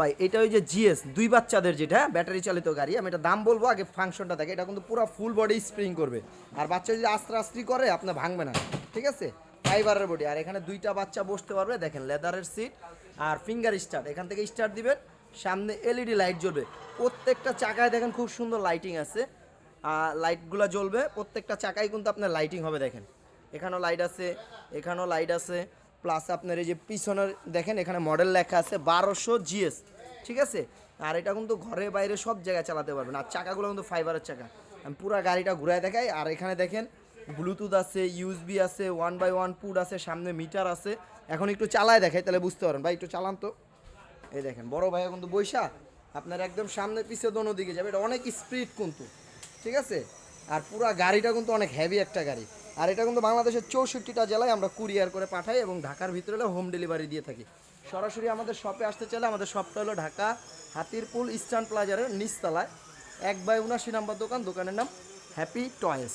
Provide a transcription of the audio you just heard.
ভাই এটা ওই যে জিএস 2 বাচ্চাদের যেটা ব্যাটারি চালিত গাড়ি, আমি এটা দাম বলবো, আগে ফাংশনটা দেখে। এটা কিন্তু পুরো ফুল বডি স্প্রিং করবে, আর বাচ্চা যদি আস্তে আস্তে করে আপনার ভাঙবে না, ঠিক আছে। ফাইবারের বডি, আর এখানে দুইটা বাচ্চা বসতে পারবে, দেখেন লেদারের সিট আর ফিঙ্গার স্টার্ট, এখান থেকে স্টার্ট দিবেন, সামনে এলইডি লাইট জ্বলবে প্রত্যেকটা চাকায়, দেখেন খুব সুন্দর লাইটিং আছে, লাইটগুলো জ্বলবে প্রত্যেকটা চাকায়, কিন্তু আপনার লাইটিং হবে, দেখেন এখানেও লাইট আছে, এখানেও লাইট আছে, প্লাস আপনার এই যে পিছনের দেখেন এখানে মডেল লেখা আছে 1200 জিএস, ঠিক আছে। আর এটা কিন্তু ঘরে বাইরে সব জায়গায় চালাতে পারবেন, আর চাকাগুলো কিন্তু ফাইবারের চাকা। আমি পুরো গাড়িটা ঘুরায় দেখাই, আর এখানে দেখেন ব্লুটুথ আছে, ইউএসবি আছে, 1x1 পুট আছে, সামনে মিটার আছে। এখন একটু চালায় দেখাই, তাহলে বুঝতে পারেন। ভাই একটু চালান তো। এই দেখেন বড় ভাইয়া কিন্তু বৈশা আপনার একদম সামনে পিছিয়ে দোনো দিকে যাবে, এটা অনেক স্পিড কিন্তু, ঠিক আছে। আর পুরো গাড়িটা কিন্তু অনেক হেভি একটা গাড়ি, আর এটা কিন্তু বাংলাদেশের 64টা জেলায় আমরা কুরিয়ার করে পাঠাই, এবং ঢাকার ভিতরে হলে হোম ডেলিভারি দিয়ে থাকি। সরাসরি আমাদের শপে আসতে চাইলে আমাদের শপটা হলো ঢাকা হাতিরপুল ইস্টার্ন প্লাজারের নিচতলায় 1/79 নম্বর দোকান, দোকানের নাম হ্যাপি টয়েস।